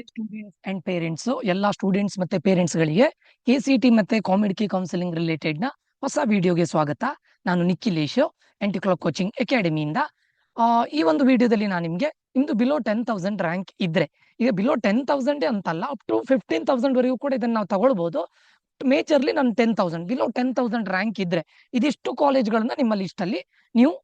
Students and parents ಎಲ್ಲ students ಮತ್ತೆ parents ಗಳಿಗೆ ಕೆಸಿಟಿ ಮತ್ತೆ ಕಾಮಿಡಿಟಿ ಕೌನ್ಸಿಲಿಂಗ್ ರಿಲೇಟೆಡ್ ನ ಹೊಸ ವಿಡಿಯೋಗೆ ಸ್ವಾಗತ. ನಾನು ನಿಖಿಲೇಶ್ ಎಂಟಿಕ್ಲಾಕ್ ಕೋಚಿಂಗ್ ಅಕಾಡೆಮಿಯಿಂದ. ಈ ಒಂದು ವಿಡಿಯೋದಲ್ಲಿ ನಾನು ನಿಮ್ದು ಬಿಲೋ 10,000 ರ್ಯಾಂಕ್ ಇದ್ರೆ, ಈಗ ಬಿಲೋ 10,000 ಅಂತಲ್ಲ, ಅಪ್ ಟು 15,000 ವರೆಗೂ ಕೂಡ ಇದನ್ನ ನಾವು ತಗೊಳ್ಬಹುದು. ಮೇಜರ್ಲಿ ನಾನು 10,000 ಬಿಲೋ 10,000 ರ್ಯಾಂಕ್ ಇದ್ರೆ ಇದಿಷ್ಟು ಕಾಲೇಜ್ಗಳನ್ನ ನಿಮ್ಮ ಲಿಸ್ಟ್ ಅಲ್ಲಿ ನೀವು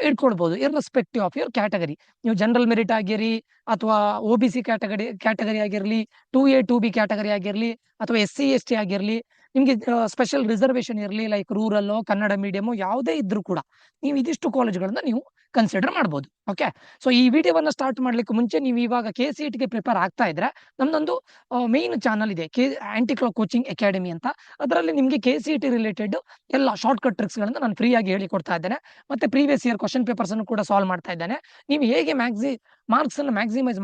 ಇಟ್ಕೊಳ್ಬಹುದು, ಇರ್ರೆಸ್ಪೆಕ್ಟಿವ್ ಆಫ್ ಯುವರ್ ಕ್ಯಾಟಗರಿ. ನೀವು ಜನರಲ್ ಮೆರಿಟ್ ಆಗಿರಿ, ಅಥವಾ OBC ಕ್ಯಾಟಗರಿ ಆಗಿರಲಿ, 2A 2B ಕ್ಯಾಟಗರಿ ಆಗಿರಲಿ, ಅಥವಾ SC ST ಆಗಿರಲಿ, ನಿಮ್ಗೆ ಸ್ಪೆಷಲ್ ರಿಸರ್ವೇಶನ್ ಇರಲಿ, ಲೈಕ್ ರೂರಲ್ ಕನ್ನಡ ಮೀಡಿಯಂ ಯಾವುದೇ ಇದ್ರೂ ಕೂಡ ನೀವು ಇದಿಷ್ಟು ಕಾಲೇಜ್ಗಳನ್ನ ನೀವು ಕನ್ಸಿಡರ್ ಮಾಡ್ಬೋದು. ಓಕೆ, ಸೊ ಈ ವಿಡಿಯೋವನ್ನ ಸ್ಟಾರ್ಟ್ ಮಾಡ್ಲಿಕ್ಕೆ ಮುಂಚೆ ನೀವು ಇವಾಗ KCET ಗೆ ಪ್ರಿಪೇರ್ ಆಗ್ತಾ ಇದ್ರೆ ನಮ್ದೊಂದು ಮೇನ್ ಚಾನಲ್ ಇದೆ, ಆಂಟಿಕ್ಲಾಕ್ ಕೋಚಿಂಗ್ ಅಕಾಡೆಮಿ ಅಂತ. ಅದರಲ್ಲಿ ನಿಮ್ಗೆ KCET ರಿಲೇಟೆಡ್ ಎಲ್ಲ ಶಾರ್ಟ್ ಕಟ್ ಟ್ರಿಕ್ಸ್ ಗಳನ್ನ ನಾನು ಫ್ರೀ ಆಗಿ ಹೇಳಿಕೊಡ್ತಾ ಇದ್ದೇನೆ. ಮತ್ತೆ ಪ್ರೀವಿಯಸ್ ಇಯರ್ ಕ್ವಶನ್ ಪೇಪರ್ಸ್ ಅನ್ನು ಕೂಡ ಸಾಲ್ವ್ ಮಾಡ್ತಾ ಇದ್ದೇನೆ. ನೀವು ಹೇಗೆ ಮಾರ್ಕ್ಸ್ ಅನ್ನು ಮ್ಯಾಕ್ಸಿಮೈಸ್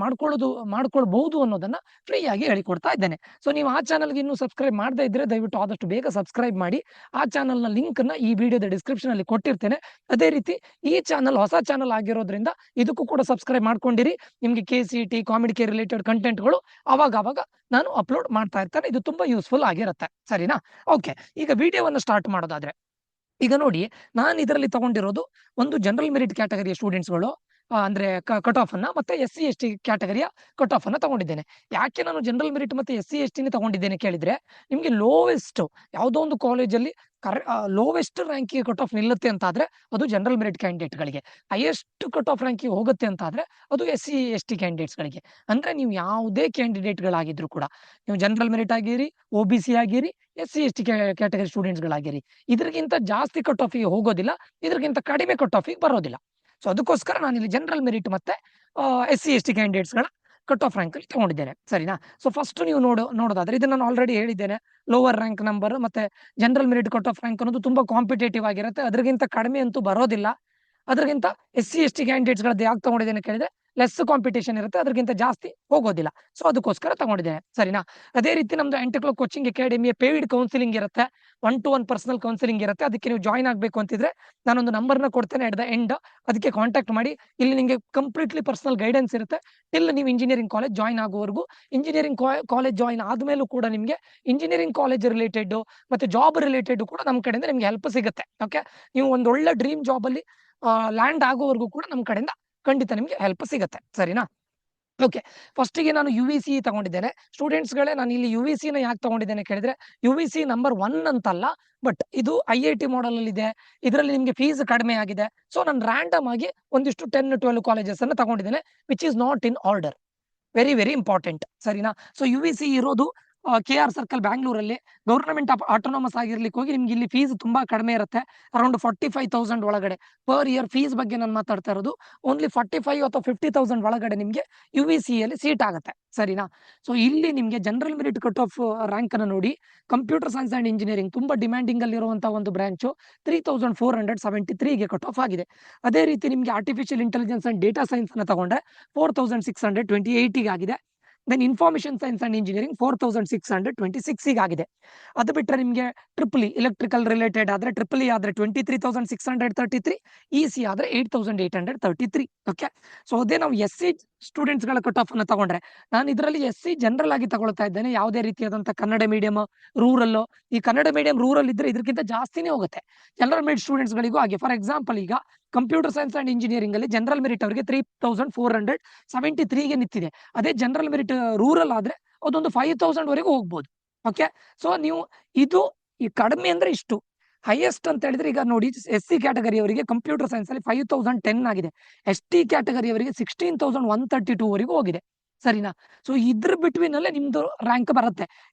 ಮಾಡ್ಕೊಳ್ಬಹುದು ಅನ್ನೋದನ್ನ ಫ್ರೀ ಆಗಿ ಹೇಳಿಕೊಡ್ತಾ ಇದ್ದೇನೆ. ಸೊ ನೀವು ಆ ಚಾನಲ್ಗೆ ಇನ್ನೂ ಸಬ್ಸ್ಕ್ರೈಬ್ ಮಾಡದೇ ಇದ್ರೆ ದಯವಿಟ್ಟು ಆದಷ್ಟು ಬೇಗ ಸಬ್ಸ್ಕ್ರೈಬ್ ಮಾಡಿ. ಆ ಚಾನಲ್ನ ಲಿಂಕ್ ನ ಈ ವಿಡಿಯೋದ ಡಿಸ್ಕ್ರಿಪ್ಷನ್ ಅಲ್ಲಿ ಕೊಟ್ಟಿರ್ತೇನೆ. ಅದೇ ರೀತಿ ಈ ಚಾನಲ್ ಹೊಸ ಚಾನಲ್ ಆಗಿರೋದ್ರಿಂದ ಇದಕ್ಕೂ ಕೂಡ ಸಬ್ಸ್ಕ್ರೈಬ್ ಮಾಡ್ಕೊಂಡಿರಿ. ನಿಮ್ಗೆ KCET ಕಾಮಿಡಿಗೆ ರಿಲೇಟೆಡ್ ಕಂಟೆಂಟ್ಗಳು ಅವಾಗ ನಾನು ಅಪ್ಲೋಡ್ ಮಾಡ್ತಾ ಇರ್ತೇನೆ. ಇದು ತುಂಬಾ ಯೂಸ್ಫುಲ್ ಆಗಿರುತ್ತೆ, ಸರಿನಾ? ಓಕೆ, ಈಗ ವಿಡಿಯೋವನ್ನು ಸ್ಟಾರ್ಟ್ ಮಾಡೋದಾದ್ರೆ, ಈಗ ನೋಡಿ, ನಾನು ಇದರಲ್ಲಿ ತಗೊಂಡಿರೋದು ಒಂದು ಜನರಲ್ ಮೆರಿಟ್ ಕ್ಯಾಟಗರಿಯ ಸ್ಟೂಡೆಂಟ್ಸ್ಗಳು, ಅಂದ್ರೆ ಕಟ್ ಆಫ್ ಅನ್ನ, ಮತ್ತೆ SC ST ಕ್ಯಾಟಗರಿಯ ಕಟ್ ಆಫ್ ಅನ್ನ ತಗೊಂಡಿದ್ದೇನೆ. ಯಾಕೆ ನಾನು ಜನರಲ್ ಮೆರಿಟ್ ಮತ್ತೆ SC ST ತಗೊಂಡಿದ್ದೇನೆ ಕೇಳಿದ್ರೆ, ನಿಮ್ಗೆ ಲೋವೆಸ್ಟ್ ಯಾವುದೋ ಒಂದು ಕಾಲೇಜಲ್ಲಿ ಲೋವೆಸ್ಟ್ ರ್ಯಾಂಕಿಗೆ ಕಟ್ ಆಫ್ ನಿಲ್ಲುತ್ತೆ ಅಂತ ಆದ್ರೆ ಅದು ಜನರಲ್ ಮೆರಿಟ್ ಕ್ಯಾಂಡಿಡೇಟ್ ಗಳಿಗೆ, ಹೈಯೆಸ್ಟ್ ಕಟ್ ಆಫ್ ರ್ಯಾಂಕಿಗೆ ಹೋಗುತ್ತೆ ಅಂತ ಆದ್ರೆ ಅದು SC ST ಕ್ಯಾಂಡಿಡೇಟ್ಸ್ ಗಳಿಗೆ. ಅಂದ್ರೆ ನೀವು ಯಾವುದೇ ಕ್ಯಾಂಡಿಡೇಟ್ ಗಳಾಗಿದ್ರು ಕೂಡ, ನೀವು ಜನರಲ್ ಮೆರಿಟ್ ಆಗಿರಿ, OBC ಆಗಿರಿ, SC ST ಕ್ಯಾಟಗರಿ ಸ್ಟೂಡೆಂಟ್ಸ್ ಗಳಾಗಿರಿ, ಇದಕ್ಕಿಂತ ಜಾಸ್ತಿ ಕಟ್ ಆಫ್ ಗೆ ಹೋಗೋದಿಲ್ಲ, ಇದಕ್ಕಿಂತ ಕಡಿಮೆ ಕಟ್ ಆಫ್ ಗೆ ಬರೋದಿಲ್ಲ. ಸೊ ಅದಕ್ಕೋಸ್ಕರ ನಾನು ಇಲ್ಲಿ ಜನರಲ್ ಮೆರಿಟ್ ಮತ್ತೆ SC ST ಕ್ಯಾಂಡಿಡೇಟ್ಸ್ ಗಳ ಕಟ್ ಆಫ್ ರ್ಯಾಂಕ್ ಅಲ್ಲಿ ತಗೊಂಡಿದ್ದೇನೆ, ಸರಿನಾ? ಸೊ ಫಸ್ಟ್ ನೀವು ನೋಡೋದಾದ್ರೆ, ಇದನ್ನ ನಾನು ಆಲ್ರೆಡಿ ಹೇಳಿದ್ದೇನೆ, ಲೋವರ್ ರ್ಯಾಂಕ್ ನಂಬರ್ ಮತ್ತೆ general merit cut off rank ಅನ್ನೋದು ತುಂಬಾ ಕಾಂಪಿಟೇಟಿವ್ ಆಗಿರುತ್ತೆ. ಅದಕ್ಕಿಂತ ಕಡಿಮೆ ಅಂತೂ ಬರೋದಿಲ್ಲ. ಅದಕ್ಕಿಂತ SC ST ಕ್ಯಾಂಡಿಡೇಟ್ಸ್ ಗಳದ್ದು ಯಾಕೆ ತಗೊಂಡಿದ್ದೇನೆ ಕೇಳಿದ್ರೆ, ಲೆಸ್ ಕಾಂಪಿಟೇಷನ್ ಇರುತ್ತೆ, ಅದಕ್ಕಿಂತ ಜಾಸ್ತಿ ಹೋಗೋದಿಲ್ಲ. ಸೊ ಅದಕ್ಕೋಸ್ಕರ ತಗೊಂಡಿದ್ದೇನೆ, ಸರಿನಾ? ಅದೇ ರೀತಿ ನಮ್ದು ಆಂಟಿಕ್ಲಾಕ್ ಕೋಚಿಂಗ್ ಅಕಾಡೆಮಿಯ ಪೇಯ್ಡ್ ಕೌನ್ಸಿಲಿಂಗ್ ಇರುತ್ತೆ, 1-to-1 ಪರ್ಸನಲ್ ಕೌನ್ಸಿಲಿಂಗ್ ಇರುತ್ತೆ. ಅದಕ್ಕೆ ನೀವು ಜಾಯ್ನ್ ಆಗಬೇಕು ಅಂತಿದ್ರೆ ನಾನೊಂದು ನಂಬರ್ನ ಕೊಡ್ತೇನೆ ಅಟ್ ದ ಎಂಡ್, ಅದಕ್ಕೆ ಕಾಂಟ್ಯಾಕ್ಟ್ ಮಾಡಿ. ಇಲ್ಲಿ ನಿಮಗೆ ಕಂಪ್ಲೀಟ್ಲಿ ಪರ್ಸನಲ್ ಗೈಡೆನ್ಸ್ ಇರುತ್ತೆ ಟಿಲ್ ನೀವು ಇಂಜಿನಿಯರಿಂಗ್ ಕಾಲೇಜ್ ಜಾಯ್ನ್ ಆಗುವವರೆಗೂ. ಇಂಜಿನಿಯರಿಂಗ್ ಕಾಲೇಜ್ ಜಾಯ್ನ್ ಆದ್ಮೇಲೂ ಕೂಡ ನಿಮಗೆ ಇಂಜಿನಿಯರಿಂಗ್ ಕಾಲೇಜ್ ರಿಲೇಟೆಡ್ ಮತ್ತೆ ಜಾಬ್ ರಿಲೇಟೆಡ್ ಕೂಡ ನಮ್ಮ ಕಡೆಯಿಂದ ನಿಮ್ಗೆ ಹೆಲ್ಪ್ ಸಿಗುತ್ತೆ. ಓಕೆ, ನೀವು ಒಂದು ಒಳ್ಳೆ ಡ್ರೀಮ್ ಜಾಬ್ ಅಲ್ಲಿ ಲ್ಯಾಂಡ್ ಆಗೋವರೆಗೂ ಕೂಡ ನಮ್ಮ ಕಡೆಯಿಂದ ಖಂಡಿತ ನಿಮ್ಗೆ ಹೆಲ್ಪ್ ಸಿಗುತ್ತೆ, ಸರಿನಾ? ಓಕೆ, ಫಸ್ಟಿಗೆ ನಾನು UVC ತಗೊಂಡಿದ್ದೇನೆ. ಸ್ಟೂಡೆಂಟ್ಸ್ ಗಳೇ, ನಾನು ಇಲ್ಲಿ UVC ನ ಯಾಕೆ ತಗೊಂಡಿದ್ದೇನೆ ಕೇಳಿದ್ರೆ, UVC ನಂಬರ್ 1 ಅಂತಲ್ಲ, ಬಟ್ ಇದು IIT ಮಾಡೆಲ್ ಅಲ್ಲಿ ಇದೆ. ಇದರಲ್ಲಿ ನಿಮ್ಗೆ ಫೀಸ್ ಕಡಿಮೆ ಆಗಿದೆ. ಸೊ ನಾನು ರ್ಯಾಂಡಮ್ ಆಗಿ ಒಂದಿಷ್ಟು 10-12 ಕಾಲೇಜಸ್ ಅನ್ನ ತಗೊಂಡಿದ್ದೇನೆ, which is not in order. Very very important, ಸರಿನಾ? ಸೊ UVC ಇರೋದು KR ಸರ್ಕಲ್ ಬ್ಯಾಂಗ್ಳೂರಲ್ಲಿ. ಗವರ್ನಮೆಂಟ್ ಆಟೋನಮಸ್ ಆಗಿರ್ಲಿಕ್ಕೆ ಹೋಗಿ ನಿಮ್ಗೆ ಇಲ್ಲಿ ಫೀಸ್ ತುಂಬಾ ಕಡಿಮೆ ಇರುತ್ತೆ, ಅರೌಂಡ್ 45,000 ಒಳಗಡೆ ಪರ್ ಇಯರ್ ಫೀಸ್ ಬಗ್ಗೆ ನಾನು ಮಾತಾಡ್ತಾ ಇರೋದು. ಓನ್ಲಿ 45 ಅಥವಾ 50,000 ಒಳಗಡೆ ನಿಮ್ಗೆ UVC ಯಲ್ಲಿ ಸೀಟ್ ಆಗುತ್ತೆ, ಸರಿನಾ? ಸೊ ಇಲ್ಲಿ ನಿಮ್ಗೆ general merit cut off rank ಅನ್ನು ನೋಡಿ, ಕಂಪ್ಯೂಟರ್ ಸೈನ್ಸ್ ಅಂಡ್ ಇಂಜಿನಿಯರಿಂಗ್ ತುಂಬಾ ಡಿಮ್ಯಾಂಡಿಂಗ್ ಅಲ್ಲಿ ಇರುವಂತಹ ಒಂದು ಬ್ರಾಂಚು 3,473ಗೆ ಕಟ್ ಆಫ್ ಆಗಿದೆ. ಅದೇ ರೀತಿ ನಿಮ್ಗೆ artificial intelligence and data science ಅನ್ನ ತಗೊಂಡ್ರೆ 4,628 ಆಗಿದೆ. Then information science and engineering 4,626 ಆಗಿದೆ. ಅದು ಬಿಟ್ಟರೆ ನಿಮಗೆ ಟ್ರಿಪಲ್ ಎಲೆಕ್ಟ್ರಿಕಲ್ ರಿಲೇಟೆಡ್ ಆದ್ರೆ, ಟ್ರಿಪಲ್ ಆದ್ರೆ 23,633, EC ಆದ್ರೆ 8,833. ಓಕೆ, ಸೊ ಅದೇ ನಾವು SC ಸ್ಟೂಡೆಂಟ್ಸ್ ಗಳ ಕಟ್ ಆಫ್ ಅನ್ನ ತಗೊಂಡ್ರೆ, ನಾನು ಇದರಲ್ಲಿ SC ಜನರಲ್ ಆಗಿ ತಗೊಳ್ತಾ ಇದ್ದೇನೆ. ಯಾವುದೇ ರೀತಿಯಾದಂತಹ ಕನ್ನಡ ಮೀಡಿಯಂ, ರೂರಲ್, ಈ ಕನ್ನಡ ಮೀಡಿಯಂ ರೂರಲ್ ಇದ್ರೆ ಇದಕ್ಕಿಂತ ಜಾಸ್ತಿನೇ ಹೋಗುತ್ತೆ ಜನರಲ್ ಮೆರಿಟ್ ಸ್ಟೂಡೆಂಟ್ಸ್ ಗಳಿಗೂ. ಹಾಗೆ ಫಾರ್ ಎಕ್ಸಾಂಪಲ್, ಈಗ ಕಂಪ್ಯೂಟರ್ ಸೈನ್ಸ್ ಅಂಡ್ ಇಂಜಿನಿಯರಿಂಗ್ ಅಲ್ಲಿ ಜನರಲ್ ಮೆರಿಟ್ ಅವರಿಗೆ 3,473ಗೆ ನಿಂತಿದೆ. ಅದೇ ಜನರಲ್ ಮೆರಿಟ್ ರೂರಲ್ ಆದ್ರೆ ಅದೊಂದು 5,000 ವರೆಗೂ ಹೋಗ್ಬೋದು. ಓಕೆ, ಸೊ ನೀವು ಇದು ಈ ಕಡಿಮೆ ಅಂದ್ರೆ ಇಷ್ಟು, ಹೈಯೆಸ್ಟ್ ಅಂತ ಹೇಳಿದ್ರೆ ಈಗ ನೋಡಿ, SC ಕ್ಯಾಟಗರಿ ಅವರಿಗೆ ಕಂಪ್ಯೂಟರ್ ಸೈನ್ಸ್ ಅಲ್ಲಿ 5,010 ಆಗಿದೆ. ST ಕ್ಯಾಟಗರಿ ಅವರಿಗೆ 16,132 ವರೆಗೂ ಹೋಗಿದೆ, ಸರಿನಾ? ಸೊ ಇದ್ರ ಬಿಟ್ವೀನ್ ಅಲ್ಲೇ ನಿಮ್ದು ರ್ಯಾಂಕ್ ಬರುತ್ತೆ.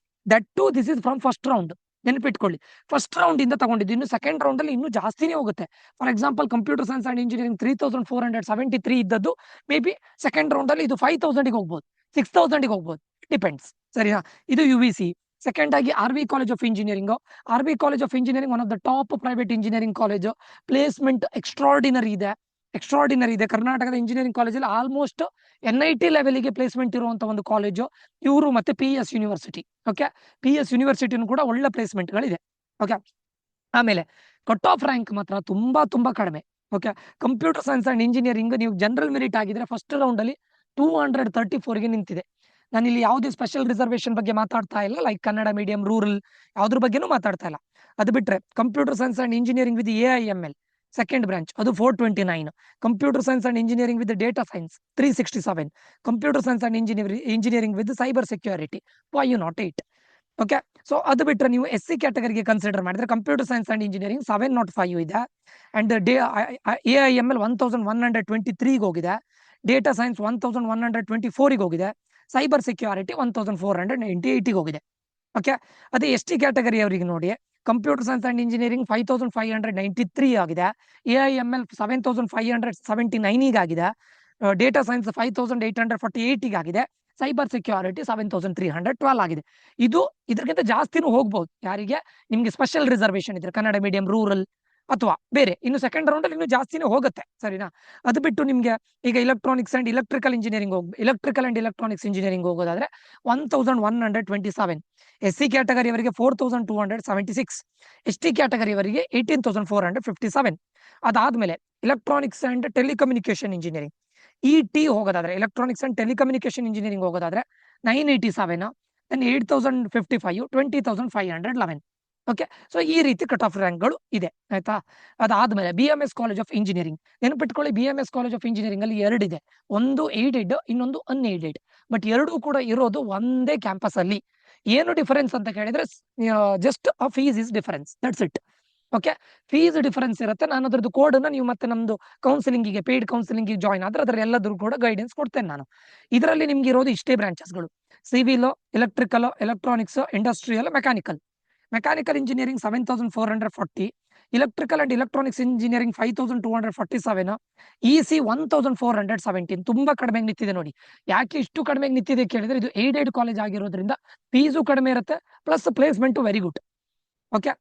That to this is from first round, ನೆನಪಿಟ್ಕೊಳ್ಳಿ. ಫಸ್ಟ್ ರೌಂಡ್ ಇಂದ ತಗೊಂಡಿದ್ದು, ಇನ್ನು ಸೆಕೆಂಡ್ ರೌಂಡ್ ಅಲ್ಲಿ ಇನ್ನೂ ಜಾಸ್ತಿನೇ ಹೋಗುತ್ತೆ. For example, computer science and engineering 3,473 ಇದ್ದದ್ದು ಮೇ ಬಿ ಸೆಕೆಂಡ್ ರೌಂಡ್ ಅಲ್ಲಿ ಇದು 5,000ಗೆ ಹೋಗ್ಬೋದು, 6,000ಗೆ ಹೋಗ್ಬೋದು, ಡಿಪೆಂಡ್ಸ್, ಸರಿನಾ? ಇದು UVC. ಸೆಕೆಂಡ್ ಆಗಿ RV college of engineering. RV college of engineering one of the top private engineering college. Placement extraordinary ಇದೆ. ಕರ್ನಾಟಕದ ಇಂಜಿನಿಯರಿಂಗ್ ಕಾಲೇಜಲ್ಲಿ ಆಲ್ಮೋಸ್ಟ್ NIT ಲೆವೆಲ್ಗೆ ಪ್ಲೇಸ್ಮೆಂಟ್ ಇರುವಂತ ಒಂದು ಕಾಲೇಜು ಇವರು. ಮತ್ತೆ PS ಯೂನಿವರ್ಸಿಟಿ. ಓಕೆ, PS ಯೂನಿವರ್ಸಿಟಿನೂ ಕೂಡ ಒಳ್ಳೆ ಪ್ಲೇಸ್ಮೆಂಟ್ ಗಳಿದೆ. ಓಕೆ, ಆಮೇಲೆ ಕಟ್ ಆಫ್ ರ್ಯಾಂಕ್ ಮಾತ್ರ ತುಂಬಾ ಕಡಿಮೆ. Okay, computer science and engineering ನೀವು ಜನರಲ್ ಮೆರಿಟ್ ಆಗಿದ್ರೆ ಫಸ್ಟ್ ರೌಂಡ್ ಅಲ್ಲಿ 234ಗೆ ನಿಂತಿದೆ. ನಾನು ಇಲ್ಲಿ ಯಾವುದೇ ಸ್ಪೆಷಲ್ ರಿಸರ್ವೇಶನ್ ಬಗ್ಗೆ ಮಾತಾಡ್ತಾ ಇಲ್ಲ, ಲೈಕ್ ಕನ್ನಡ ಮೀಡಿಯಂ, ರೂರಲ್ ಯಾವ್ದ್ರ ಬಗ್ಗೆನೂ ಮಾತಾಡ್ತಾ ಇಲ್ಲ. ಅದು ಬಿಟ್ರೆ computer science and engineering with AIML second branch ಅದು 429, computer science and engineering with data science 367, computer science and engineering with cyber security 508. Okay, so ಅದು ಬಿಟ್ರೆ ನೀವು SC ಕ್ಯಾಟಗರಿಗೆ ಕನ್ಸಿಡರ್ ಮಾಡಿದ್ರೆ ಕಂಪ್ಯೂಟರ್ ಸೈನ್ಸ್ ಅಂಡ್ ಇಂಜಿನಿಯರಿಂಗ್ 705 ಇದೆ, ಅಂಡ್ AIML 1123 ಹೋಗಿದೆ, data science 1124 ಹೋಗಿದೆ, cyber security 1498 ಹೋಗಿದೆ. Okay, ಅದೇ ST ಕ್ಯಾಟಗರಿ ಅವರಿಗೆ ನೋಡಿ ಕಂಪ್ಯೂಟರ್ ಸೈನ್ಸ್ ಅಂಡ್ ಇಂಜಿನಿಯರಿಂಗ್ 5593 ಆಗಿದೆ, AIML 7579 ಆಗಿದೆ, ಡೇಟಾ ಸೈನ್ಸ್ 5848 ಆಗಿದೆ, ಸೈಬರ್ ಸೆಕ್ಯೂರಿಟಿ 7312 ಆಗಿದೆ. ಇದಕ್ಕಿಂತ ಜಾಸ್ತಿನೂ ಹೋಗ್ಬಹುದು ಯಾರಿಗೆ ನಿಮ್ಗೆ ಸ್ಪೆಷಲ್ ರಿಸರ್ವೇಶನ್ ಇದ್ರೆ, ಕನ್ನಡ ಮೀಡಿಯಂ, ರೂರಲ್ ಅಥವಾ ಬೇರೆ. ಇನ್ನು ಸೆಕೆಂಡ್ ರೌಂಡ್ ಅಲ್ಲಿ ಇನ್ನು ಜಾಸ್ತಿನೇ ಹೋಗುತ್ತೆ, ಸರಿನಾ. ಅದು ಬಿಟ್ಟು ನಿಮ್ಗೆ ಈಗ electronics and electrical and electronics engineering ಹೋಗೋದಾದ್ರೆ 1127, SC ಕ್ಯಾಟಗರಿ ಅವರಿಗೆ 4276, ST ಕ್ಯಾಟಗರಿ ಅವರಿಗೆ 18457. ಅದಾದ್ಮೇಲೆ electronics and telecommunication engineering ET ಹೋಗೋದಾದ್ರೆ, ಎಲೆಕ್ಟ್ರಾನಿಕ್ಸ್ ಅಂಡ್ ಟೆಲಿಕಮ್ಯುನಿಕೇಶನ್ ಇಂಜಿನಿಯರಿಂಗ್ ಹೋಗೋದಾದ್ರೆ 987, then 8055, 20511. ಓಕೆ, ಸೊ ಈ ರೀತಿ ಕಟ್ ಆಫ್ ರ್ಯಾಂಕ್ಗಳು ಇದೆ, ಆಯ್ತಾ. ಅದಾದ್ಮೇಲೆ BMS ಕಾಲೇಜ್ ಆಫ್ ಇಂಜಿನಿಯರಿಂಗ್ ನೆನಪಿಟ್ಕೊಳ್ಳಿ, BMS ಕಾಲೇಜ್ ಆಫ್ ಇಂಜಿನಿಯರಿಂಗ್ ಅಲ್ಲಿ ಎರಡಿದೆ, ಒಂದು ಏಡೆಡ್, ಇನ್ನೊಂದು ಅನ್ಏಡೆಡ್, ಬಟ್ ಎರಡೂ ಕೂಡ ಇರೋದು ಒಂದೇ ಕ್ಯಾಂಪಸ್ ಅಲ್ಲಿ. ಏನು ಡಿಫರೆನ್ಸ್ ಅಂತ ಕೇಳಿದ್ರೆ just a fees is difference, that's it. Okay, fees difference ಇರುತ್ತೆ. ನಾನು ಅದ್ರದ್ದು ಕೋಡ್ ಅನ್ನ ನೀವು ಮತ್ತೆ ನಮ್ದು ಕೌನ್ಸಿಲಿಂಗಿಗೆ, ಪೇಯ್ಡ್ ಕೌನ್ಸಿಲಿಂಗಿಗೆ ಜಾಯ್ನ್ ಆದ್ರೆ ಅದ್ರ ಎಲ್ಲದ್ರ ಕೂಡ ಗೈಡೆನ್ಸ್ ಕೊಡ್ತೇನೆ ನಾನು. ಇದರಲ್ಲಿ ನಿಮ್ಗೆ ಇರೋದು ಇಷ್ಟೇ ಬ್ರಾಂಚಸ್ಗಳು: civil, electrical, electronics, industrial, mechanical engineering 7440, electrical and electronics engineering 5247, EC 1417. ತುಂಬಾ ಕಡಿಮೆ ನಿಂತಿದೆ ನೋಡಿ. ಯಾಕೆ ಇಷ್ಟು ಕಡಿಮೆ ನಿಂತಿದೆ ಕೇಳಿದ್ರೆ, ಇದು ಏಡೆಡ್ ಕಾಲೇಜ್ ಆಗಿರೋದ್ರಿಂದ ಫೀಸು ಕಡಿಮೆ ಇರುತ್ತೆ, plus placement very good. Okay,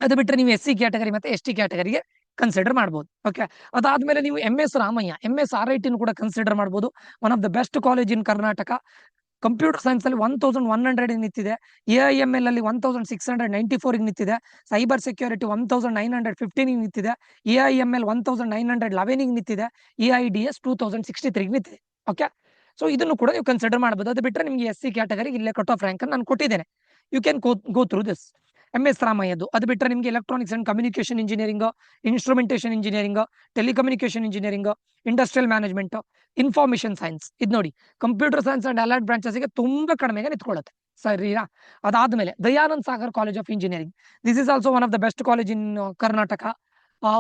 ಅದು ಬಿಟ್ಟರೆ ನೀವು SC ಕ್ಯಾಟಗರಿ ಮತ್ತೆ ST ಕ್ಯಾಟಗರಿಗೆ ಕನ್ಸಿಡರ್ ಮಾಡಬಹುದು. ಓಕೆ, ಅದಾದ್ಮೇಲೆ ನೀವು MS ರಾಮಯ್ಯ, MS RIT ಕೂಡ ಕನ್ಸಿಡರ್ ಮಾಡಬಹುದು. One of the best college in Karnataka. Computer science ಅಲ್ಲಿ 1100 ನಿಂತಿದೆ, AIML ಅಲ್ಲಿ 1694 ನಿಂತಿದೆ, ಸೈಬರ್ ಸೆಕ್ಯೂರಿಟಿ 1915 ನಿಂತಿದೆ, AIML 1911 ನಿಂತಿದೆ, AIDS 2063 ನಿಂತಿದೆ. ಓಕೆ, ಸೊ ಇದನ್ನು ಕೂಡ ನೀವು ಕನ್ಸಿಡರ್ ಮಾಡಬಹುದು. ಅದು ಬಿಟ್ಟರೆ ನಿಮಗೆ SC ಕ್ಯಾಟಗರಿ ಇಲ್ಲೇ ಕಟ್ ಆಫ್ ರ್ಯಾಂಕ್ ನಾನು ಕೊಟ್ಟಿದ್ದೇನೆ, you can go through this. MS ರಾಮಯ್ಯದು. ಅದು ಬಿಟ್ಟರೆ ನಿಮಗೆ electronics and communication engineering, instrumentation engineering, telecommunication engineering, industrial management, information science. ಇದು ನೋಡಿ, ಕಂಪ್ಯೂಟರ್ ಸೈನ್ಸ್ ಅಂಡ್ ಅಲೈಡ್ ಬ್ರಾಂಚಸ್ಗೆ ತುಂಬಾ ಕಡಿಮೆಗೆ ನಿಂತ್ಕೊಳ್ಳುತ್ತೆ, ಸರಿನಾ. ಅದಾದ್ಮೇಲೆ Dayanand Sagar college of engineering, this is also one of the best college in Karnataka.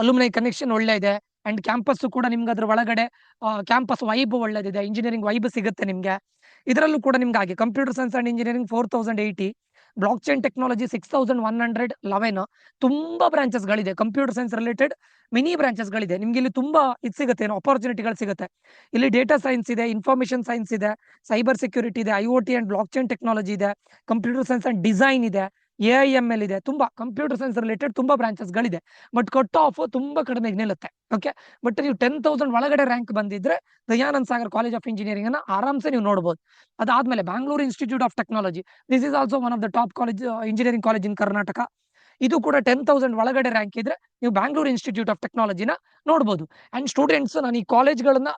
Alumni connection ಒಳ್ಳೆ ಇದೆ, ಅಂಡ್ ಕ್ಯಾಂಪಸ್ ಕೂಡ ನಿಮ್ಗೆ ಅದ್ರ ಒಳಗಡೆ ಕ್ಯಾಂಪಸ್ ವೈಬ್ ಒಳ್ಳೇದಿದೆ, ಇಂಜಿನಿಯರಿಂಗ್ ವೈಬ್ ಸಿಗುತ್ತೆ ನಿಮ್ಗೆ. ಇದರಲ್ಲೂ ಕೂಡ ನಿಮ್ಗೆ ಹಾಗೆ computer science and engineering 4080, blockchain technology 6111. ತುಂಬಾ ಬ್ರಾಂಚಸ್ ಗಳಿದೆ, computer science related mini branches ಗಳಿದೆ. ನಿಮ್ಗೆ ಇಲ್ಲಿ ತುಂಬಾ ಇದು ಸಿಗುತ್ತೆ, ಆಪರ್ಚುನಿಟಿಗಳು ಸಿಗುತ್ತೆ. ಇಲ್ಲಿ ಡೇಟಾ ಸೈನ್ಸ್ ಇದೆ, ಇನ್ಫಾರ್ಮೇಶನ್ ಸೈನ್ಸ್ ಇದೆ, ಸೈಬರ್ ಸೆಕ್ಯೂರಿಟಿ ಇದೆ, IoT and blockchain technology ಇದೆ, ಕಂಪ್ಯೂಟರ್ ಸೈನ್ಸ್ ಅಂಡ್ ಡಿಸೈನ್ ಇದೆ, AIML ಇದೆ. ತುಂಬಾ ಕಂಪ್ಯೂಟರ್ ಸೈನ್ಸ್ ರಿಲೇಟೆಡ್ ತುಂಬಾ ಬ್ರಾಂಚಸ್ ಗಳಿದೆ, ಬಟ್ ಕಟ್ ಆಫ್ ತುಂಬಾ ಕಡಿಮೆ ನಿಲ್ಲುತ್ತೆ. ಓಕೆ, ಬಟ್ ನೀವು 10,000 ಒಳಗಡೆ ರ್ಯಾಂಕ್ ಬಂದಿದ್ರೆ Dayanand Sagar college of engineering ಅನ್ನ ಆರಾಮ್ಸೆ ನೀವು ನೋಡಬಹುದು. ಅದಾದ್ಮೇಲೆ Bangalore institute of technology, this is also one of the top college, engineering college in Karnataka. ಇದು ಕೂಡ 10,000 ಒಳಗಡೆ ರ್ಯಾಂಕ್ ಇದ್ರೆ ನೀವು ಬ್ಯಾಂಗ್ಳೂರ್ ಇನ್ಸ್ಟಿಟ್ಯೂಟ್ ಆಫ್ ಟೆಕ್ನಾಲಜಿನ ನೋಡಬಹುದು. ಅಂಡ್ ಸ್ಟೂಡೆಂಟ್ಸ್, ನಾನು ಈ ಕಾಲೇಜ್ಗಳನ್ನ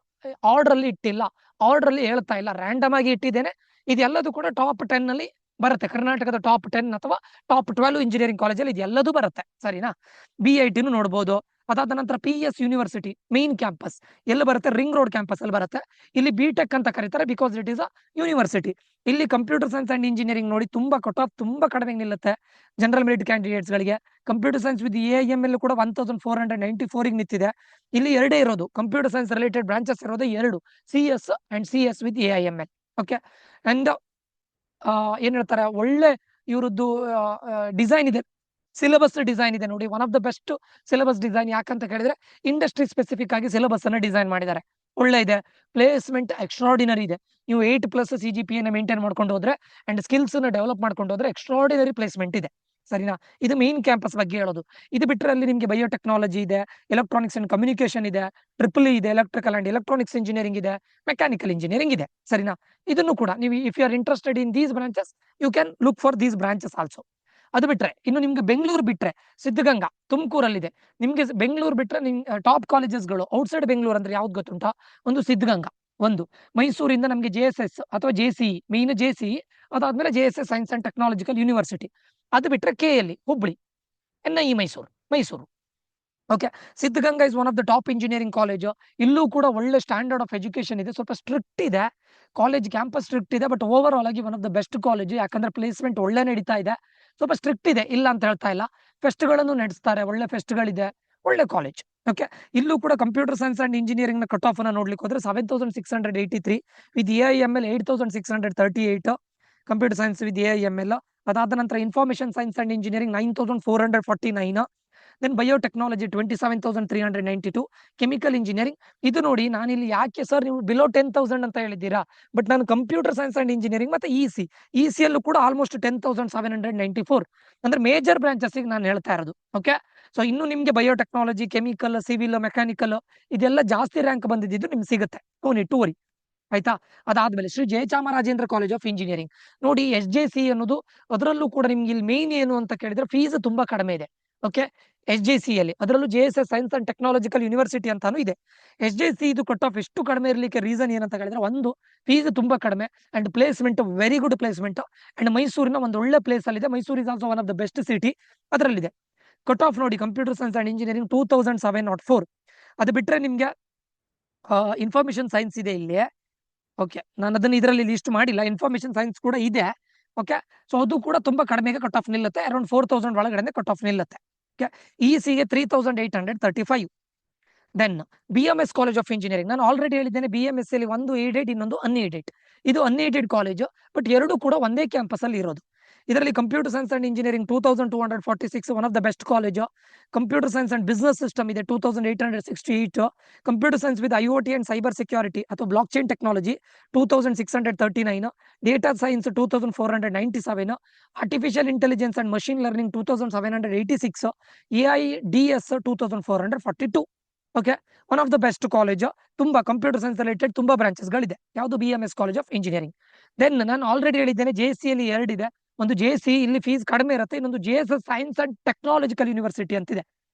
ಆರ್ಡರ್ ಅಲ್ಲಿ ಇಟ್ಟಿಲ್ಲ, ಆರ್ಡರ್ ಅಲ್ಲಿ ಹೇಳ್ತಾ ಇಲ್ಲ, ರ್ಯಾಂಡಮ್ ಆಗಿ ಇಟ್ಟಿದ್ದೇನೆ. ಇದೆಲ್ಲದೂ ಕೂಡ ಟಾಪ್ 10 ಅಲ್ಲಿ ಬರುತ್ತೆ, ಕರ್ನಾಟಕದ ಟಾಪ್ 10 ಅಥವಾ ಟಾಪ್ 12 ಇಂಜಿನಿಯರಿಂಗ್ ಕಾಲೇಜಲ್ಲಿ ಇದೆಲ್ಲದೂ ಬರುತ್ತೆ, ಸರಿನಾ. BIT ನೋಡಬಹುದು. ಅದಾದ ನಂತರ PS ಯೂನಿವರ್ಸಿಟಿ ಮೇನ್ ಕ್ಯಾಂಪಸ್ ಎಲ್ಲಿ ಬರುತ್ತೆ, ರಿಂಗ್ ರೋಡ್ ಕ್ಯಾಂಪಸ್ ಅಲ್ಲಿ ಬರುತ್ತೆ. ಇಲ್ಲಿ BTech ಅಂತ ಕರೀತಾರೆ, because it is a university. ಇಲ್ಲಿ ಕಂಪ್ಯೂಟರ್ ಸೈನ್ಸ್ ಅಂಡ್ ಇಂಜಿನಿಯರಿಂಗ್ ನೋಡಿ ತುಂಬಾ ಕಟ್ ಆಫ್ ತುಂಬಾ ಕಡಿಮೆ ನಿಲ್ಲುತ್ತೆ ಜನರಲ್ ಮೆರಿಟ್ ಕ್ಯಾಂಡಿಡೇಟ್ಸ್ ಗಳಿಗೆ. ಕಂಪ್ಯೂಟರ್ ಸೈನ್ಸ್ ವಿತ್ AIML ಕೂಡ 1494 ನಿಂತಿದೆ. ಇಲ್ಲಿ ಎರಡೇ ಇರೋದು, ಕಂಪ್ಯೂಟರ್ ಸೈನ್ಸ್ ರಿಲೇಟೆಡ್ ಬ್ರಾಂಚಸ್ ಇರೋದು ಎರಡು, CS and CS with AIML. Okay, and ಏನ್ ಹೇಳ್ತಾರೆ, ಒಳ್ಳೆ ಇವ್ರದ್ದು ಡಿಸೈನ್ ಇದೆ, ಸಿಲೆಬಸ್ ಡಿಸೈನ್ ಇದೆ ನೋಡಿ, one of the best syllabus design. ಯಾಕಂತ ಕೇಳಿದ್ರೆ ಇಂಡಸ್ಟ್ರಿ ಸ್ಪೆಸಿಫಿಕ್ ಆಗಿ ಸಿಲೆಬಸ್ ಅನ್ನ ಡಿಸೈನ್ ಮಾಡಿದ್ದಾರೆ, ಒಳ್ಳೆ ಇದೆ. ಪ್ಲೇಸ್ಮೆಂಟ್ ಎಕ್ಸ್ಟ್ರಾರ್ಡಿನರಿ ಇದೆ. ನೀವು 8+ CGPA ಮೇಂಟೈನ್ ಮಾಡ್ಕೊಂಡು ಹೋದ್ರೆ ಅಂಡ್ ಸ್ಕಿಲ್ಸ್ ನ ಡೆವಲಪ್ ಮಾಡ್ಕೊಂಡು ಹೋದ್ರೆ ಎಕ್ಸ್ಟ್ರಾರ್ಡಿನರಿ ಪ್ಲೇಸ್ಮೆಂಟ್ ಇದೆ, ಸರಿನಾ. ಇದು ಮೇನ್ ಕ್ಯಾಂಪಸ್ ಬಗ್ಗೆ ಹೇಳೋದು. ಇದು ಬಿಟ್ಟರೆ ಅಲ್ಲಿ ನಿಮಗೆ ಬಯೋಟೆಕ್ನಾಲಜಿ ಇದೆ, ಎಲೆಕ್ಟ್ರಾನಿಕ್ಸ್ ಅಂಡ್ ಕಮ್ಯುನಿಕೇಶನ್ ಇದೆ, TEEE ಇದೆ, ಎಲೆಕ್ಟ್ರಿಕಲ್ ಅಂಡ್ ಎಲೆಕ್ಟ್ರಾನಿಕ್ಸ್ ಇಂಜಿನಿಯರಿಂಗ್ ಇದೆ, ಮೆಕ್ಯಾನಿಕಲ್ ಇಂಜಿನಿಯರಿಂಗ್ ಇದೆ, ಸರಿನಾ. ಇದನ್ನು ಕೂಡ ನೀವು if you are interested in these branches, you can look for these branches also. ಅದು ಬಿಟ್ರೆ ಇನ್ನು ನಿಮ್ಗೆ ಬೆಂಗಳೂರು ಬಿಟ್ರೆ ಸಿದ್ಧಗಂಗಾ ತುಮಕೂರಲ್ಲಿದೆ. ನಿಮ್ಗೆ ಬೆಂಗಳೂರು ಬಿಟ್ರೆ ನಿಮ್ ಟಾಪ್ ಕಾಲೇಜಸ್ಗಳು ಔಟ್ಸೈಡ್ ಬೆಂಗಳೂರು ಅಂದ್ರೆ ಯಾವ್ದು ಗೊತ್ತುಂಟಾ, ಒಂದು ಸಿದ್ಧಗಂಗಾ, ಒಂದು. ಮೈಸೂರಿಂದ ನಮಗೆ JSS ಅಥವಾ JCE, ಮೇನ್ JCE, ಅದಾದ್ಮೇಲೆ JSS science and technological university. ಅದು ಬಿಟ್ರೆ KLE Hubli, NIE Mysuru. Okay. Siddaganga is one of the top engineering college. ಇಲ್ಲೂ ಕೂಡ ಒಳ್ಳೆ ಸ್ಟ್ಯಾಂಡರ್ಡ್ ಆಫ್ ಎಜುಕೇಶನ್ ಇದೆ. ಸ್ವಲ್ಪ ಸ್ಟ್ರಿಕ್ಟ್ ಇದೆ ಕಾಲೇಜ್, ಕ್ಯಾಂಪಸ್ ಸ್ಟ್ರಿಕ್ಟ್ ಇದೆ. ಬಟ್ ಓವರ್ ಆಲ್ ಆಗಿ one of the best college. ಯಾಕಂದ್ರೆ ಪ್ಲೇಸ್ಮೆಂಟ್ ಒಳ್ಳೆ ನಡೀತಾ ಇದೆ. ಸ್ವಲ್ಪ ಸ್ಟ್ರಿಕ್ಟ್ ಇದೆ, ಇಲ್ಲ ಅಂತ ಹೇಳ್ತಾ ಇಲ್ಲ. ಫೆಸ್ಟ್ಗಳನ್ನು ನಡೆಸ್ತಾರೆ, ಒಳ್ಳೆ ಫೆಸ್ಟ್ಗಳಿದೆ, ಒಳ್ಳೆ ಕಾಲೇಜ್. ಓಕೆ. ಇಲ್ಲೂ ಕೂಡ ಕಂಪ್ಯೂಟರ್ ಸೈನ್ಸ್ ಅಂಡ್ ಇಂಜಿನಿಯರಿಂಗ್ ನ ಕಟ್ ಆಫ್ ಅನ್ನ ನೋಡ್ಲಿಕ್ಕೆ ಹೋದ್ರೆ 7683 with AIML 8638. Computer science with AIML. ಅದಾದ ನಂತರ information science and engineering 9449. Then biotechnology 27,392. Chemical engineering. ಇದು ನೋಡಿ, ನಾನಿಲ್ಲಿ ಯಾಕೆ ಸರ್ ನೀವು ಬಿಲೋ 10,000 ಅಂತ ಹೇಳಿದ್ದೀರಾ, ಬಟ್ ನಾನು ಕಂಪ್ಯೂಟರ್ ಸೈನ್ಸ್ ಅಂಡ್ ಇಂಜಿನಿಯರಿಂಗ್ ಮತ್ತೆ ಇಸಿ ಯಲ್ಲೂ ಕೂಡ ಆಲ್ಮೋಸ್ಟ್ 10,794. ಅಂದ್ರೆ ಮೇಜರ್ ಬ್ರಾಂಚಸ್ ನಾನು ಹೇಳ್ತಾ ಇರೋದು. ಓಕೆ. ಸೊ ಇನ್ನು ನಿಮ್ಗೆ ಬಯೋಟೆಕ್ನಾಲಜಿ, ಕೆಮಿಕಲ್, ಸಿವಿಲ್, ಮೆಕ್ಯಾನಿಕಲ್ ಇದೆಲ್ಲ ಜಾಸ್ತಿ ರ್ಯಾಂಕ್ ಬಂದಿದ್ದು ನಿಮ್ಗೆ ಸಿಗುತ್ತೆ. ಟು ವರಿ ಆಯ್ತಾ. ಅದಾದ್ಮೇಲೆ Shri Jayachamarajendra college of engineering ನೋಡಿ, SJC ಅನ್ನೋದು, ಅದರಲ್ಲೂ ಕೂಡ ನಿಮ್ಗೆ ಇಲ್ಲಿ ಮೇನ್ ಏನು ಅಂತ ಕೇಳಿದ್ರೆ ಫೀಸ್ ತುಂಬಾ ಕಡಿಮೆ ಇದೆ. ಓಕೆ. SJC ಯಲ್ಲಿ, ಅದರಲ್ಲೂ JSS science and technological university ಅಂತಾನು ಇದೆ. SJC ಇದು ಕಟ್ ಆಫ್ ಎಷ್ಟು ಕಡಿಮೆ ಇರಲಿಕ್ಕೆ ರೀಸನ್ ಏನಂತ ಹೇಳಿದ್ರೆ, ಒಂದು ಫೀಸ್ ತುಂಬಾ ಕಡಿಮೆ and placement very good placement. And ಮೈಸೂರಿನ ಒಂದು ಒಳ್ಳೆ ಪ್ಲೇಸ್ ಅಲ್ಲಿ ಇದೆ. Mysuru is also one of the best city, ಅದರಲ್ಲಿದೆ. ಕಟ್ ಆಫ್ ನೋಡಿ, ಕಂಪ್ಯೂಟರ್ ಸೈನ್ಸ್ ಅಂಡ್ ಇಂಜಿನಿಯರಿಂಗ್ 2704. ಅದು ಬಿಟ್ರೆ ನಿಮ್ಗೆ ಇನ್ಫಾರ್ಮೇಶನ್ ಸೈನ್ಸ್ ಇದೆ ಇಲ್ಲಿ. ಓಕೆ. ನಾನು ಅದನ್ನ ಇದರಲ್ಲಿ ಲಿಸ್ಟ್ ಮಾಡಿಲ್ಲ, ಇನ್ಫಾರ್ಮೇಶನ್ ಸೈನ್ಸ್ ಕೂಡ ಇದೆ. ಓಕೆ. ಸೊ ಅದು ಕೂಡ ತುಂಬಾ ಕಡಿಮೆಗೆ ಕಟ್ ಆಫ್ ನಿಲ್ಲುತ್ತೆ, ಅರೌಂಡ್ 4000 ಒಳಗಡೆ ಕಟ್ ಆಫ್ ನಿಲ್ಲುತ್ತೆ. ಓಕೆ. ECಗೆ 3835. Then BMS college of engineering, ನಾನು ಆಲ್ರೆಡಿ ಹೇಳಿದ್ದೇನೆ, BMS ಅಲ್ಲಿ ಒಂದು ಏಡೆಡ್, ಇನ್ನೊಂದು ಅನ್ಏಡೆಡ್. ಇದು ಅನ್ಏಡೆಡ್ ಕಾಲೇಜ್, ಬಟ್ ಎರಡು ಕೂಡ ಒಂದೇ ಕ್ಯಾಂಪಸ್ ಅಲ್ಲಿ ಇರೋದು. ಇದರಲ್ಲಿ computer science and engineering 2246, one of the best college. Computer science and business system ಇದೆ 2868. Computer science with IoT and cyber security ಅಥವಾ blockchain technology 2639. Data science 2497. Artificial intelligence and machine learning 2786. AIDS 2442. Okay. One of the best college. ತುಂಬಾ computer science related ತುಂಬಾ branches ಗಳಿದೆ. ಯಾವುದು? BMS college of engineering. Then ನಾನು already ಹೇಳಿದ್ದೇನೆ, JC ಅಲ್ಲಿ 2 ಇದೆ. ಒಂದು JC ಇಲ್ಲಿ ಫೀಸ್ ಕಡಿಮೆ ಇರುತ್ತೆ, ಇನ್ನೊಂದು JSS science and technological university ಅಂತಿದೆ.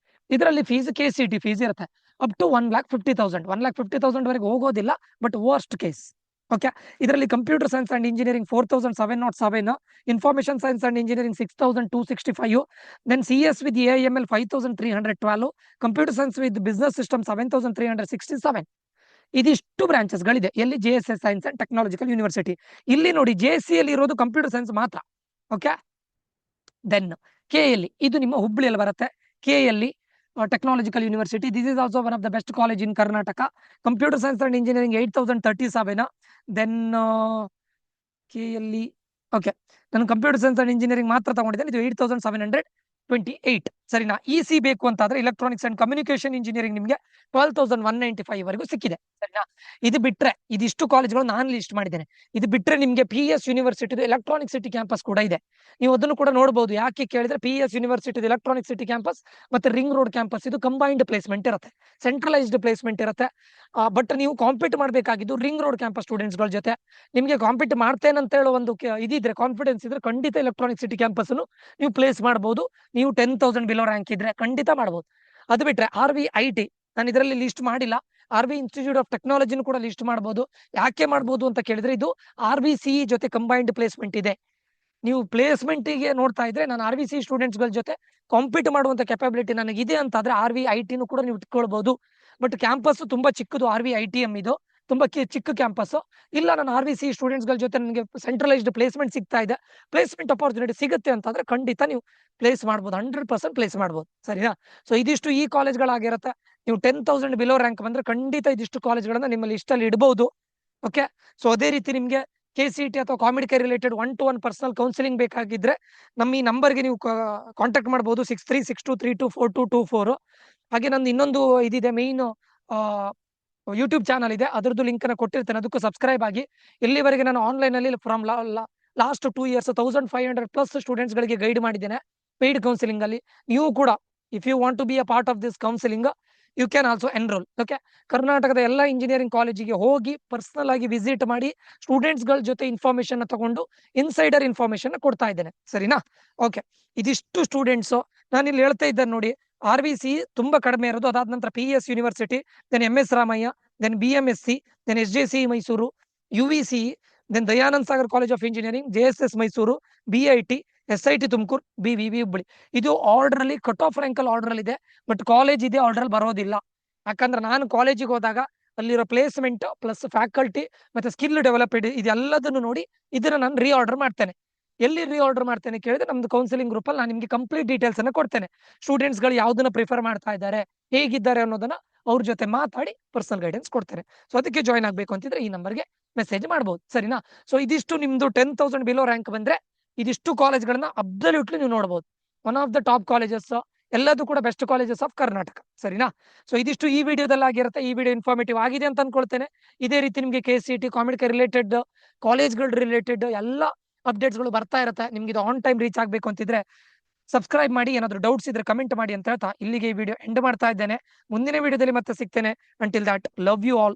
ಇದರಲ್ಲಿ ಫೀಸ್ KCT ಫೀಸ್ ಇರುತ್ತೆ ಅಪ್ ಟು 1,50,000. 1,50,000 ವರೆಗೆ ಹೋಗೋದಿಲ್ಲ, ಬಟ್ ವರ್ಸ್ಟ್ ಕೇಸ್. ಓಕೆ. ಇದರಲ್ಲಿ computer science and engineering 4,707. Information science and engineering 6,265. Then CS with AIML 5,312. Computer science with business system 7,367. ಇದಿಷ್ಟು branches ಗಳಿದೆ ಎಲ್ಲಿ? JSS science and technological university. ಇಲ್ಲಿ ನೋಡಿ, JC ಅಲ್ಲಿ ಇರೋದು ಕಂಪ್ಯೂಟರ್ ಸೈನ್ಸ್ ಮಾತ್ರ. ಓಕೆ. ದೆನ್ KLE, ಇದು ನಿಮ್ಮ ಹುಬ್ಳಿಯಲ್ಲಿ ಬರುತ್ತೆ. KLE technological university. This is also one of the best college in Karnataka. Computer science and engineering 8,037. Then KLE. Okay. ನಾನು ಕಂಪ್ಯೂಟರ್ ಸೈನ್ಸ್ ಅಂಡ್ ಇಂಜಿನಿಯರಿಂಗ್ ಮಾತ್ರ ತಗೊಂಡಿದ್ದೇನೆ, ಇದು 8,728. ಸರಿನಾ? EC ಬೇಕು ಅಂತಾದ್ರೆ ಎಲೆಕ್ಟ್ರಾನಿಕ್ಸ್ ಅಂಡ್ ಕಮ್ಯುನಿಕೇಶನ್ ಇಂಜಿನಿಯರಿಂಗ್ ನಿಮಗೆ 12,195 ವರೆಗೂ ಸಿಕ್ಕಿದೆ. ಸರಿನಾ? ಇದು ಬಿಟ್ರೆ, ಇದಿಷ್ಟು ಕಾಲೇಜ್ಗಳು ನಾನು ಲಿಸ್ಟ್ ಮಾಡಿದ್ದೇನೆ. ಇದು ಬಿಟ್ರೆ ನಿಮಗೆ PS university electronic city campus ಕೂಡ ಇದೆ. ನೀವು ಅದನ್ನು ಕೂಡ ನೋಡಬಹುದು. ಯಾಕೆ ಕೇಳಿದ್ರೆ, PS university electronic city campus ಮತ್ತೆ ರಿಂಗ್ ರೋಡ್ ಕ್ಯಾಂಪಸ್ ಇದು ಕಂಬೈನ್ಡ್ ಪ್ಲೇಸ್ಮೆಂಟ್ ಇರುತ್ತೆ, ಸೆಂಟ್ರಲೈಸ್ಡ್ ಪ್ಲೇಸ್ಮೆಂಟ್ ಇರುತ್ತೆ. ಬಟ್ ನೀವು ಕಾಂಪೀಟ್ ಮಾಡಬೇಕಾಗಿದ್ದು ರಿಂಗ್ ರೋಡ್ ಕ್ಯಾಂಪಸ್ ಸ್ಟೂಡೆಂಟ್ಸ್ ಗಳ ಜೊತೆ. ನಿಮಗೆ ಕಾಂಪೀಟ್ ಮಾಡ್ತೇನೆ ಅಂತ ಹೇಳೋ ಒಂದು ಇದಿದ್ರೆ, ಕಾನ್ಫಿಡೆನ್ಸ್ ಇದ್ರೆ, ಖಂಡಿತ ಎಲೆಕ್ಟ್ರಾನಿಕ್ ಸಿಟಿ ಕ್ಯಾಂಪಸ್ ನೀವು ಪ್ಲೇಸ್ ಮಾಡಬಹುದು. ನೀವು 10,000 ಬಿಲೋ ರ್ಯಾಂಕ್ ಇದ್ರೆ ಖಂಡಿತ ಮಾಡಬಹುದು. ಅದು ಬಿಟ್ರೆ RVIT ನಾನು ಇದರಲ್ಲಿ ಲಿಸ್ಟ್ ಮಾಡಿಲ್ಲ. RV ಇನ್ಸ್ಟಿಟ್ಯೂಟ್ ಆಫ್ ಟೆಕ್ನಾಲಜಿನೂ ಕೂಡ ಲಿಸ್ಟ್ ಮಾಡಬಹುದು. ಯಾಕೆ ಮಾಡಬಹುದು ಅಂತ ಕೇಳಿದ್ರೆ, ಇದು RVCE ಜೊತೆ ಕಂಬೈನ್ಡ್ ಪ್ಲೇಸ್ಮೆಂಟ್ ಇದೆ. ನೀವು ಪ್ಲೇಸ್ಮೆಂಟ್ ಗೆ ನೋಡ್ತಾ ಇದ್ರೆ, ನಾನು RVCE ಸ್ಟೂಡೆಂಟ್ಸ್ ಗಳ ಜೊತೆ ಕಾಂಪೀಟ್ ಮಾಡುವಂತ ಕೆಪಾಬಿಲಿಟಿ ನನಗಿದೆ ಅಂತಾದ್ರೆ RVIT ಕೂಡ ನೀವು ಇಟ್ಕೊಳ್ಬಹುದು. ಬಟ್ ಕ್ಯಾಂಪಸ್ ತುಂಬಾ ಚಿಕ್ಕದು, RVITM ಇದು ತುಂಬಾ ಚಿಕ್ಕ ಕ್ಯಾಂಪಸ್. ಇಲ್ಲ, ನಾನು RVCE ಸ್ಟೂಡೆಂಟ್ಸ್ ಗಳ ಜೊತೆ ನನಗೆ ಸೆಂಟ್ರಲೈಸ್ಡ್ ಪ್ಲೇಸ್ಮೆಂಟ್ ಸಿಗ್ತಾ ಇದೆ, ಪ್ಲೇಸ್ಮೆಂಟ್ ಅಪಾರ್ಚುನಿಟಿ ಸಿಗುತ್ತೆ ಅಂತಂದ್ರೆ ಖಂಡಿತ ನೀವು ಪ್ಲೇಸ್ ಮಾಡ್ಬೋದು, 100% ಪ್ಲೇಸ್ ಮಾಡ್ಬೋದು. ಸರಿನಾ? ಸೊ ಇದಿಷ್ಟು ಈ ಕಾಲೇಜ್ಗಳಾಗಿರುತ್ತೆ. ನೀವು 10,000 ಬಿಲೋ ರ್ಯಾಂಕ್ ಬಂದ್ರೆ ಖಂಡಿತ ಇದಿಷ್ಟು ಕಾಲೇಜ್ಗಳನ್ನ ನಿಮ್ಮ ಲಿಸ್ಟ್ ಅಲ್ಲಿ ಇಡಬಹುದು. ಓಕೆ. ಸೊ ಅದೇ ರೀತಿ ನಿಮ್ಗೆ KCT ಅಥವಾ COMEDK related 1-to-1 personal counselling ಬೇಕಾಗಿದ್ರೆ ನಮ್ಮ ಈ ನಂಬರ್ಗೆ ನೀವು ಕಾಂಟ್ಯಾಕ್ಟ್ ಮಾಡಬಹುದು, 6362324224. ಹಾಗೆ ನಂದು ಇನ್ನೊಂದು ಇದಿದೆ, ಮೇನ್ ಯೂಟ್ಯೂಬ್ ಚಾನಲ್ ಇದೆ, ಅದರದ್ದು ಲಿಂಕ್ ಅನ್ನ ಕೊಟ್ಟಿರ್ತೇನೆ, ಅದಕ್ಕೂ ಸಬ್ಸ್ಕ್ರೈಬ್ ಆಗಿ. ಇಲ್ಲಿವರೆಗೆ ನಾನು ಆನ್ಲೈನ್ ಅಲ್ಲಿ ಫ್ರಮ್ ಲಾಸ್ಟ್ 2 years 1,500+ ಸ್ಟೂಡೆಂಟ್ಸ್ ಗಳಿಗೆ ಗೈಡ್ ಮಾಡಿದ್ದೇನೆ ಪೇಯ್ಡ್ ಕೌನ್ಸಿಲಿಂಗ್ ಅಲ್ಲಿ. ನೀವು ಕೂಡ if you want to be a part of this counselling, you can also enrol. Okay. ಕರ್ನಾಟಕದ ಎಲ್ಲ ಇಂಜಿನಿಯರಿಂಗ್ ಕಾಲೇಜಿಗೆ ಹೋಗಿ ಪರ್ಸನಲ್ ಆಗಿ ವಿಸಿಟ್ ಮಾಡಿ ಸ್ಟೂಡೆಂಟ್ಸ್ ಗಳ ಜೊತೆ ಇನ್ಫಾರ್ಮೇಶನ್ ತಗೊಂಡು ಇನ್ಸೈಡರ್ ಇನ್ಫಾರ್ಮೇಶನ್ ಕೊಡ್ತಾ ಇದ್ದೇನೆ. ಸರಿನಾ? ಓಕೆ. ಇದಿಷ್ಟು ಸ್ಟೂಡೆಂಟ್ಸ್ ನಾನು ಇಲ್ಲಿ ಹೇಳ್ತಾ ಇದ್ದೇನೆ ನೋಡಿ, RVC ತುಂಬಾ ಕಡಿಮೆ ಇರೋದು. ಅದಾದ ನಂತರ PES university, then MS Ramaiah, then BMSC, then SJC Mysuru, UVC, then Dayananda Sagar college of engineering, JSS Mysuru, BIT, SIT Tumakuru, BVV Hubballi. ಇದು ಆರ್ಡರ್ ಅಲ್ಲಿ ಕಟ್ ಆಫ್ ರ್ಯಾಂಕ್ ಅಲ್ಲಿ ಆರ್ಡರ್ ಅಲ್ಲಿ ಇದೆ. ಬಟ್ ಕಾಲೇಜ್ ಇದೆ ಆರ್ಡರ್ ಅಲ್ಲಿ ಬರೋದಿಲ್ಲ. ಯಾಕಂದ್ರೆ ನಾನು ಕಾಲೇಜಿಗೆ ಹೋದಾಗ ಅಲ್ಲಿರೋ ಪ್ಲೇಸ್ಮೆಂಟ್ ಪ್ಲಸ್ ಫ್ಯಾಕಲ್ಟಿ ಮತ್ತೆ ಸ್ಕಿಲ್ ಡೆವಲಪ್ಡ್ ಇದೆಲ್ಲದನ್ನು ನೋಡಿ ಇದನ್ನ ನಾನು ರೀಆರ್ಡರ್ ಮಾಡ್ತೇನೆ. ಎಲ್ಲಿ ರೀಆರ್ಡರ್ ಮಾಡ್ತೇನೆ ಕೇಳಿದ್ರೆ ನಮ್ದು ಕೌನ್ಸಿಲಿಂಗ್ ಗ್ರೂಪ್ ಅಲ್ಲಿ ನಾನು ನಿಮಗೆ ಕಂಪ್ಲೀಟ್ ಡೀಟೇಲ್ಸ್ ಅನ್ನ ಕೊಡ್ತೇನೆ. ಸ್ಟೂಡೆಂಟ್ಸ್ ಗಳು ಯಾವ್ದನ್ನ ಪ್ರಿಫರ್ ಮಾಡ್ತಾ ಇದ್ದಾರೆ, ಹೇಗಿದ್ದಾರೆ ಅನ್ನೋದನ್ನ ಅವ್ರ ಜೊತೆ ಮಾತಾಡಿ ಪರ್ಸನಲ್ ಗೈಡೆನ್ಸ್ ಕೊಡ್ತೇನೆ. ಸೊ ಅದಕ್ಕೆ ಜಾಯ್ನ್ ಆಗ್ಬೇಕು ಅಂತಿದ್ರೆ ಈ ನಂಬರ್ಗೆ ಮೆಸೇಜ್ ಮಾಡಬಹುದು, ಸರಿನಾ? ಸೊ ಇದಿಷ್ಟು ನಿಮ್ದು 10,000 ಬಿಲೋ ರ್ಯಾಂಕ್ ಬಂದ್ರೆ ಇದಿಷ್ಟು ಕಾಲೇಜ್ಗಳನ್ನ ಅಬ್ಸಲ್ಯೂಟ್ಲಿ ನೀವು ನೋಡಬಹುದು. One of the top colleges, ಎಲ್ಲದೂ ಕೂಡ ಬೆಸ್ಟ್ ಕಾಲೇಜಸ್ ಆಫ್ ಕರ್ನಾಟಕ, ಸರಿನಾ? ಸೊ ಇದಿಷ್ಟು ಈ ವಿಡಿಯೋದಲ್ಲಿ ಆಗಿರುತ್ತೆ. ಈ ವಿಡಿಯೋ ಇನ್ಫಾರ್ಮೇಟಿವ್ ಆಗಿದೆ ಅಂತ ಅನ್ಕೊಳ್ತೇನೆ. ಇದೇ ರೀತಿ ನಿಮಗೆ KCET ಕಾಮಿಡಿಕೆ ರಿಲೇಟೆಡ್, ಕಾಲೇಜ್ಗಳ ರಿಲೇಟೆಡ್ ಎಲ್ಲ ಅಪ್ಡೇಟ್ಸ್ಗಳು ಬರ್ತಾ ಇರುತ್ತೆ. ನಿಮ್ಗೆ ಇದು ಆನ್ ಟೈಮ್ ರೀಚ್ ಆಗ್ಬೇಕು ಅಂತಿದ್ರೆ ಸಬ್ಸ್ಕ್ರೈಬ್ ಮಾಡಿ. ಏನಾದ್ರು ಡೌಟ್ಸ್ ಇದ್ರೆ ಕಮೆಂಟ್ ಮಾಡಿ ಅಂತ ಹೇಳ್ತಾ ಇಲ್ಲಿಗೆ ಈ ವಿಡಿಯೋ ಎಂಡ್ ಮಾಡ್ತಾ ಇದ್ದೇನೆ. ಮುಂದಿನ ವಿಡಿಯೋದಲ್ಲಿ ಮತ್ತೆ ಸಿಗ್ತೇನೆ. Until that, love you all.